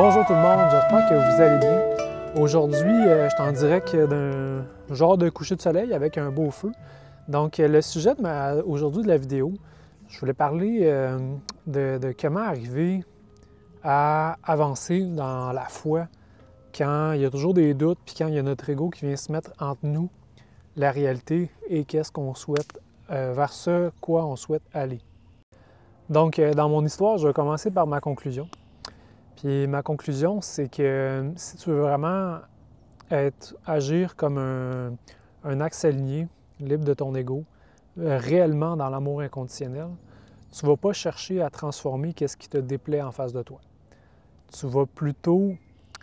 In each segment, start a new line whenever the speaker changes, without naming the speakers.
Bonjour tout le monde, j'espère que vous allez bien. Aujourd'hui, je suis en direct d'un genre de coucher de soleil avec un beau feu. Donc, le sujet aujourd'hui de la vidéo, je voulais parler de comment arriver à avancer dans la foi quand il y a toujours des doutes, puis quand il y a notre ego qui vient se mettre entre nous, la réalité et qu'est-ce qu'on souhaite, vers ce quoi on souhaite aller. Donc, dans mon histoire, je vais commencer par ma conclusion. Puis ma conclusion, c'est que si tu veux vraiment agir comme un axe aligné, libre de ton ego, réellement dans l'amour inconditionnel, tu ne vas pas chercher à transformer ce qui te déplaît en face de toi. Tu vas plutôt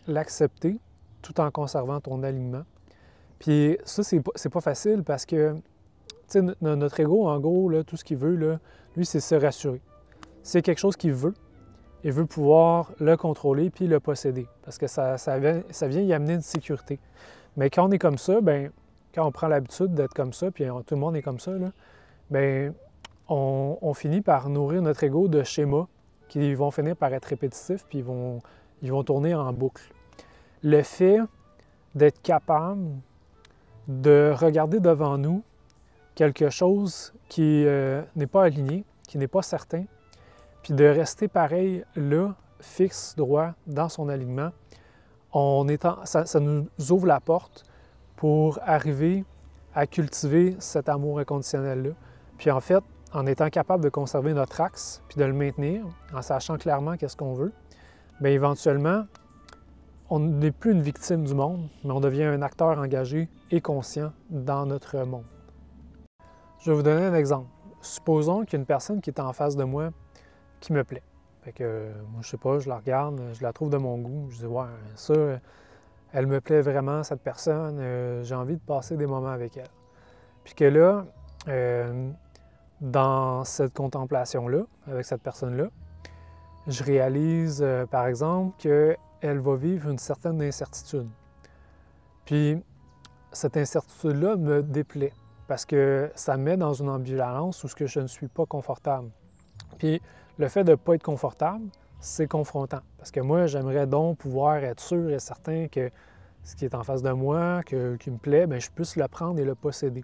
l'accepter tout en conservant ton alignement. Puis ça, c'est pas facile parce que notre ego, en gros, là, tout ce qu'il veut, là, lui, c'est se rassurer. C'est quelque chose qu'il veut. Il veut pouvoir le contrôler puis le posséder parce que ça vient y amener une sécurité. Mais quand on est comme ça, bien, quand on prend l'habitude d'être comme ça, puis tout le monde est comme ça, là, bien, on finit par nourrir notre ego de schémas qui vont finir par être répétitifs puis ils vont tourner en boucle. Le fait d'être capable de regarder devant nous quelque chose qui n'est pas aligné, qui n'est pas certain, puis de rester pareil là, fixe, droit, dans son alignement, ça nous ouvre la porte pour arriver à cultiver cet amour inconditionnel-là. Puis en fait, en étant capable de conserver notre axe, puis de le maintenir, en sachant clairement qu'est-ce qu'on veut, bien éventuellement, on n'est plus une victime du monde, mais on devient un acteur engagé et conscient dans notre monde. Je vais vous donner un exemple. Supposons qu'il y a une personne qui est en face de moi qui me plaît. Fait que, moi, je sais pas, je la regarde, je la trouve de mon goût, je dis, ouais, ça, elle me plaît vraiment, cette personne, j'ai envie de passer des moments avec elle. Puis que là, dans cette contemplation-là, avec cette personne-là, je réalise, par exemple, qu'elle va vivre une certaine incertitude. Puis, cette incertitude-là me déplaît parce que ça me met dans une ambivalence où je ne suis pas confortable. Puis, le fait de ne pas être confortable, c'est confrontant. Parce que moi, j'aimerais donc pouvoir être sûr et certain que ce qui est en face de moi, qui me plaît, bien, je puisse le prendre et le posséder.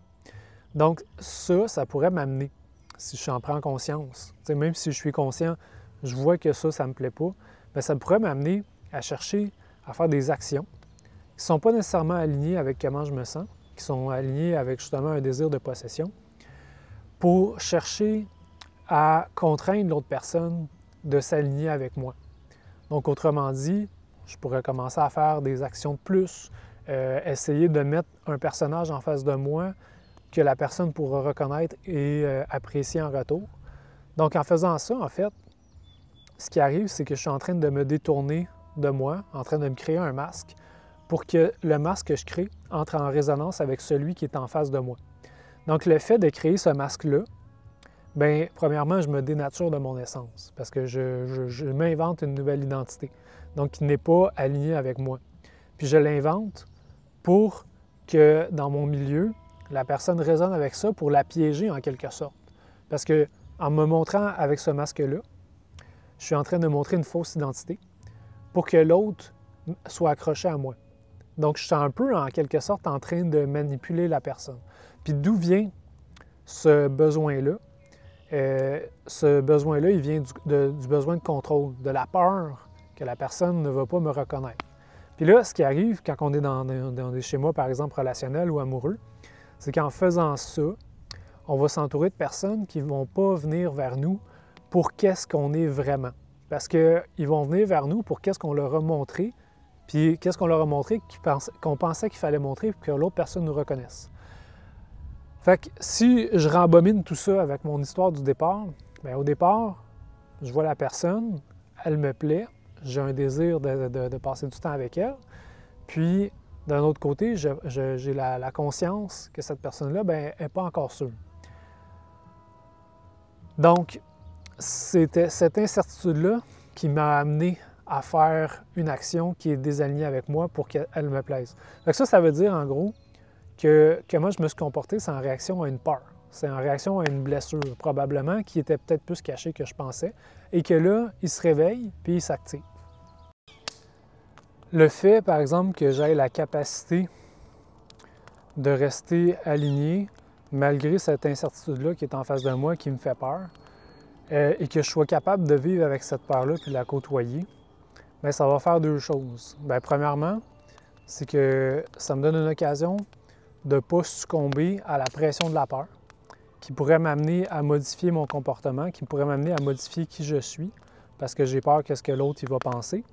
Donc, ça pourrait m'amener, si je en prends conscience. T'sais, même si je suis conscient, je vois que ça ne me plaît pas, bien, ça pourrait m'amener à chercher à faire des actions qui ne sont pas nécessairement alignées avec comment je me sens, qui sont alignées avec justement un désir de possession, pour chercher à contraindre l'autre personne de s'aligner avec moi. Donc, autrement dit, je pourrais commencer à faire des actions de plus, essayer de mettre un personnage en face de moi que la personne pourra reconnaître et apprécier en retour. Donc, en faisant ça, en fait, ce qui arrive, c'est que je suis en train de me détourner de moi, en train de me créer un masque pour que le masque que je crée entre en résonance avec celui qui est en face de moi. Donc, le fait de créer ce masque-là, bien, premièrement, je me dénature de mon essence parce que je m'invente une nouvelle identité, donc qui n'est pas alignée avec moi. Puis je l'invente pour que dans mon milieu, la personne résonne avec ça pour la piéger en quelque sorte. Parce que en me montrant avec ce masque-là, je suis en train de montrer une fausse identité pour que l'autre soit accroché à moi. Donc, je suis un peu, en quelque sorte, en train de manipuler la personne. Puis d'où vient ce besoin-là? Ce besoin-là, il vient du besoin de contrôle, de la peur que la personne ne va pas me reconnaître. Puis là, ce qui arrive quand on est dans des schémas, par exemple, relationnels ou amoureux, c'est qu'en faisant ça, on va s'entourer de personnes qui ne vont pas venir vers nous pour qu'est-ce qu'on est vraiment. Parce qu'ils vont venir vers nous pour qu'est-ce qu'on leur a montré, puis qu'est-ce qu'on leur a montré qu'on pensait qu'il fallait montrer pour que l'autre personne nous reconnaisse. Fait que si je rembobine tout ça avec mon histoire du départ, bien au départ, je vois la personne, elle me plaît, j'ai un désir de passer du temps avec elle, puis d'un autre côté, j'ai la conscience que cette personne-là, bien, n'est pas encore sûre. Donc, c'était cette incertitude-là qui m'a amené à faire une action qui est désalignée avec moi pour qu'elle me plaise. Fait que ça veut dire en gros que comment je me suis comporté, c'est en réaction à une peur. C'est en réaction à une blessure, probablement, qui était peut-être plus cachée que je pensais, et que là, il se réveille, puis il s'active. Le fait, par exemple, que j'aie la capacité de rester aligné malgré cette incertitude-là qui est en face de moi, qui me fait peur, et que je sois capable de vivre avec cette peur-là puis de la côtoyer, bien, ça va faire deux choses. Bien, premièrement, c'est que ça me donne une occasion de ne pas succomber à la pression de la peur, qui pourrait m'amener à modifier mon comportement, qui pourrait m'amener à modifier qui je suis, parce que j'ai peur qu'est-ce que l'autre il va penser.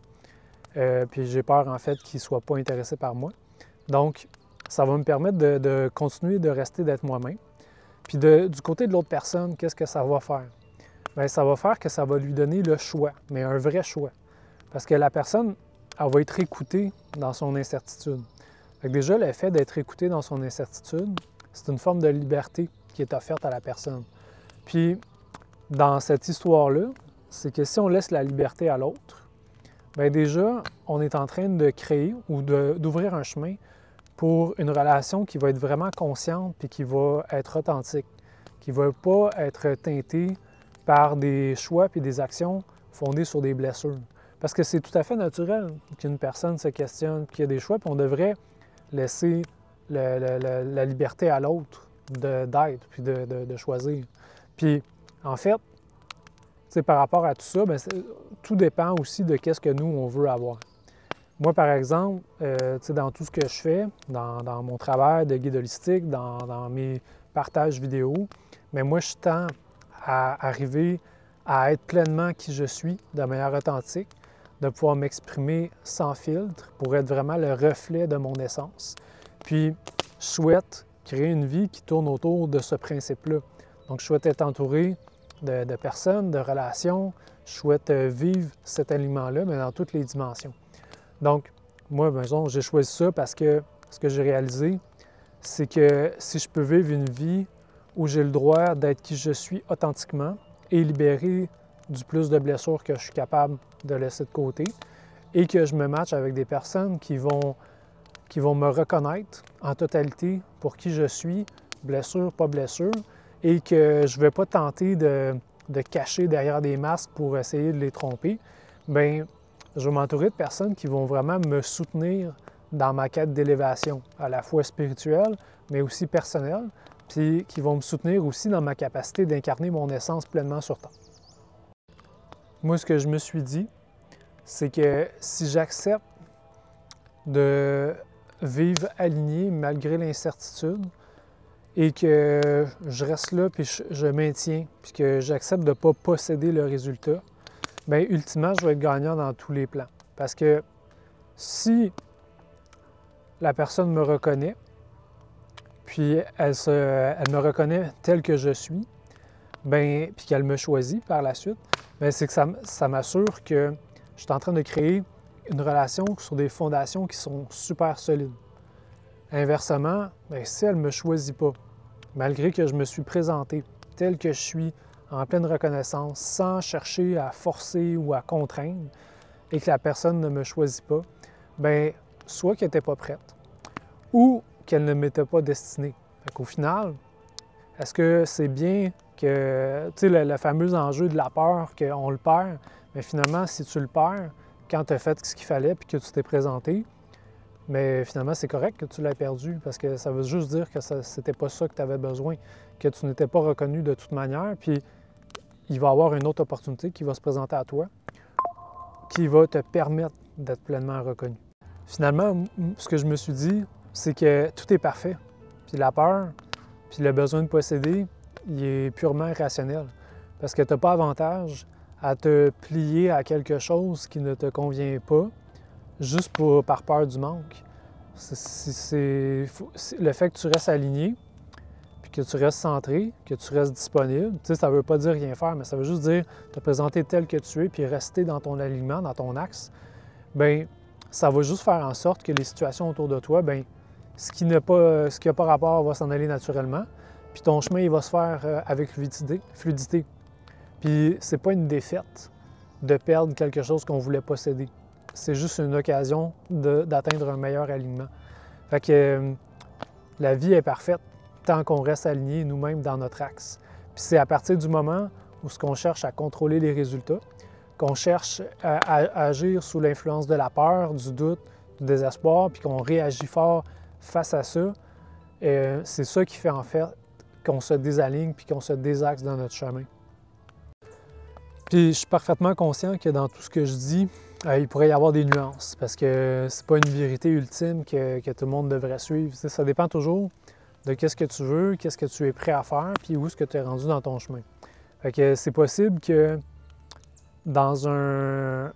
Puis j'ai peur, en fait, qu'il ne soit pas intéressé par moi. Donc, ça va me permettre de continuer de rester d'être moi-même. Puis du côté de l'autre personne, qu'est-ce que ça va faire? Bien, ça va faire que ça va lui donner le choix, mais un vrai choix. Parce que la personne, elle va être écoutée dans son incertitude. Fait que déjà, le fait d'être écouté dans son incertitude, c'est une forme de liberté qui est offerte à la personne. Puis, dans cette histoire-là, c'est que si on laisse la liberté à l'autre, bien déjà, on est en train de créer ou d'ouvrir un chemin pour une relation qui va être vraiment consciente et qui va être authentique, qui ne va pas être teintée par des choix et des actions fondées sur des blessures. Parce que c'est tout à fait naturel qu'une personne se questionne, qu'il y a des choix, puis on devrait laisser la liberté à l'autre d'être puis de choisir. Puis, en fait, par rapport à tout ça, bien, tout dépend aussi de qu'est-ce que nous, on veut avoir. Moi, par exemple, dans tout ce que je fais, dans mon travail de guide holistique, dans mes partages vidéo, mais moi, je tends à arriver à être pleinement qui je suis, de manière authentique, de pouvoir m'exprimer sans filtre pour être vraiment le reflet de mon essence. Puis, je souhaite créer une vie qui tourne autour de ce principe-là. Donc, je souhaite être entouré de personnes, de relations. Je souhaite vivre cet aliment-là, mais dans toutes les dimensions. Donc, moi, bien, j'ai choisi ça parce que ce que j'ai réalisé, c'est que si je peux vivre une vie où j'ai le droit d'être qui je suis authentiquement et libéré du plus de blessures que je suis capable de laisser de côté et que je me matche avec des personnes qui vont me reconnaître en totalité pour qui je suis, blessure, pas blessure, et que je ne vais pas tenter de cacher derrière des masques pour essayer de les tromper, bien, je vais m'entourer de personnes qui vont vraiment me soutenir dans ma quête d'élévation, à la fois spirituelle, mais aussi personnelle, puis qui vont me soutenir aussi dans ma capacité d'incarner mon essence pleinement sur Terre. Moi, ce que je me suis dit, c'est que si j'accepte de vivre aligné malgré l'incertitude et que je reste là, puis je maintiens, puis que j'accepte de ne pas posséder le résultat, bien, ultimement, je vais être gagnant dans tous les plans. Parce que si la personne me reconnaît, puis elle me reconnaît tel que je suis, bien, puis qu'elle me choisit par la suite, bien, c'est que ça m'assure que je suis en train de créer une relation sur des fondations qui sont super solides. Inversement, bien, si elle ne me choisit pas, malgré que je me suis présenté tel que je suis, en pleine reconnaissance, sans chercher à forcer ou à contraindre, et que la personne ne me choisit pas, bien, soit qu'elle n'était pas prête, ou qu'elle ne m'était pas destinée. Fait qu'au final, est-ce que c'est bien que, tu sais, le fameux enjeu de la peur, qu'on le perd, mais finalement, si tu le perds, quand tu as fait ce qu'il fallait puis que tu t'es présenté, mais finalement, c'est correct que tu l'aies perdu parce que ça veut juste dire que c'était pas ça que tu avais besoin, que tu n'étais pas reconnu de toute manière, puis il va y avoir une autre opportunité qui va se présenter à toi, qui va te permettre d'être pleinement reconnu. Finalement, ce que je me suis dit, c'est que tout est parfait. Puis la peur, puis le besoin de posséder, il est purement irrationnel. Parce que tu n'as pas avantage à te plier à quelque chose qui ne te convient pas, juste par peur du manque. Le fait que tu restes aligné, puis que tu restes centré, que tu restes disponible, tu sais, ça ne veut pas dire rien faire, mais ça veut juste dire te présenter tel que tu es, puis rester dans ton alignement, dans ton axe, bien, ça va juste faire en sorte que les situations autour de toi, bien, ce qui n'a pas rapport va s'en aller naturellement, puis ton chemin, il va se faire avec fluidité. Puis c'est pas une défaite de perdre quelque chose qu'on voulait posséder. C'est juste une occasion d'atteindre un meilleur alignement. Fait que la vie est parfaite tant qu'on reste aligné nous-mêmes dans notre axe. Puis c'est à partir du moment où ce qu'on cherche à contrôler les résultats, qu'on cherche à agir sous l'influence de la peur, du doute, du désespoir, puis qu'on réagit fort face à ça, c'est ça qui fait en fait qu'on se désaligne puis qu'on se désaxe dans notre chemin. Puis je suis parfaitement conscient que dans tout ce que je dis, il pourrait y avoir des nuances parce que c'est pas une vérité ultime que tout le monde devrait suivre. Ça dépend toujours de qu'est-ce que tu veux, qu'est-ce que tu es prêt à faire, puis où est-ce que tu es rendu dans ton chemin. Fait que c'est possible que dans une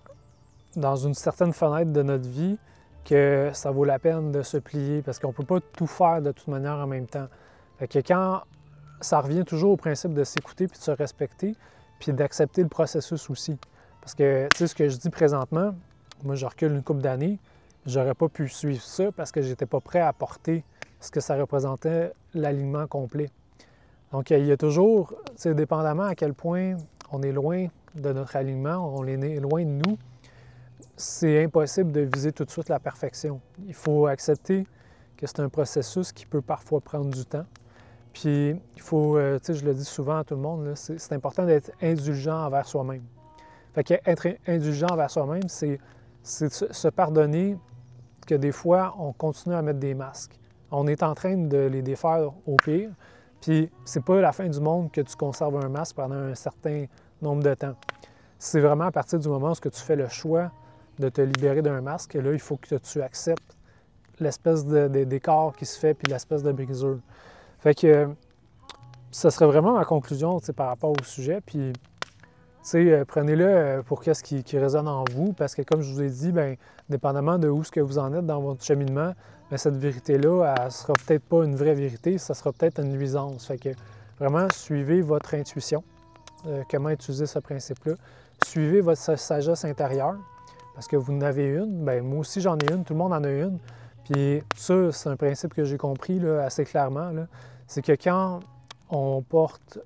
certaine fenêtre de notre vie, que ça vaut la peine de se plier parce qu'on ne peut pas tout faire de toute manière en même temps. Fait que quand ça revient toujours au principe de s'écouter puis de se respecter, puis d'accepter le processus aussi. Parce que, tu sais, ce que je dis présentement, moi, je recule une couple d'années, j'aurais pas pu suivre ça parce que j'étais pas prêt à porter ce que ça représentait l'alignement complet. Donc, il y a toujours, tu sais, dépendamment à quel point on est loin de notre alignement, on est loin de nous, c'est impossible de viser tout de suite la perfection. Il faut accepter que c'est un processus qui peut parfois prendre du temps. Puis, il faut, tu sais, je le dis souvent à tout le monde, c'est important d'être indulgent envers soi-même. Fait qu'être indulgent envers soi-même, c'est se pardonner que des fois, on continue à mettre des masques. On est en train de les défaire au pire, puis c'est pas la fin du monde que tu conserves un masque pendant un certain nombre de temps. C'est vraiment à partir du moment où tu fais le choix de te libérer d'un masque, là, il faut que tu acceptes l'espèce d'écart qui se fait, puis l'espèce de brisure. Fait que ça serait vraiment ma conclusion par rapport au sujet. Puis, prenez-le pour qu'est-ce qui résonne en vous, parce que comme je vous ai dit, bien, dépendamment de où ce que vous en êtes dans votre cheminement, bien, cette vérité-là, elle ne sera peut-être pas une vraie vérité, ça sera peut-être une nuisance. Fait que vraiment, suivez votre intuition, comment utiliser ce principe-là. Suivez votre sagesse intérieure, parce que vous en avez une. Bien, moi aussi, j'en ai une, tout le monde en a une. Puis ça, c'est un principe que j'ai compris là, assez clairement. C'est que quand on porte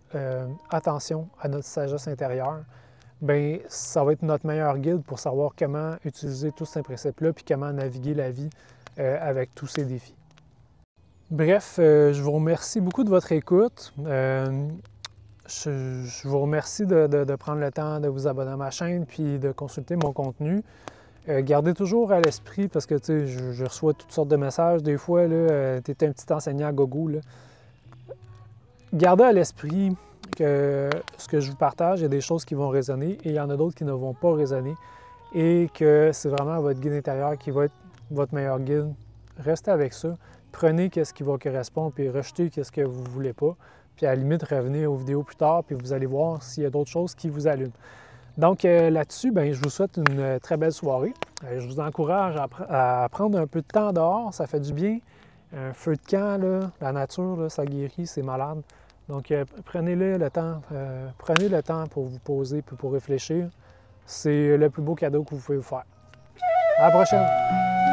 attention à notre sagesse intérieure, bien, ça va être notre meilleur guide pour savoir comment utiliser tous ces principes-là puis comment naviguer la vie avec tous ces défis. Bref, je vous remercie beaucoup de votre écoute. Je vous remercie de prendre le temps de vous abonner à ma chaîne puis de consulter mon contenu. Gardez toujours à l'esprit, parce que tu sais, je reçois toutes sortes de messages. Des fois, tu es un petit enseignant à gogo. Là. Gardez à l'esprit que ce que je vous partage, il y a des choses qui vont résonner et il y en a d'autres qui ne vont pas résonner. Et que c'est vraiment votre guide intérieur qui va être votre meilleur guide. Restez avec ça. Prenez ce qui va correspondre puis rejetez ce que vous ne voulez pas. Puis à la limite, revenez aux vidéos plus tard puis vous allez voir s'il y a d'autres choses qui vous allument. Donc là-dessus, bien, je vous souhaite une très belle soirée. Je vous encourage à prendre un peu de temps dehors, ça fait du bien. Un feu de camp, là, la nature, là, ça guérit, c'est malade. Donc prenez le temps pour vous poser et pour réfléchir. C'est le plus beau cadeau que vous pouvez vous faire. À la prochaine!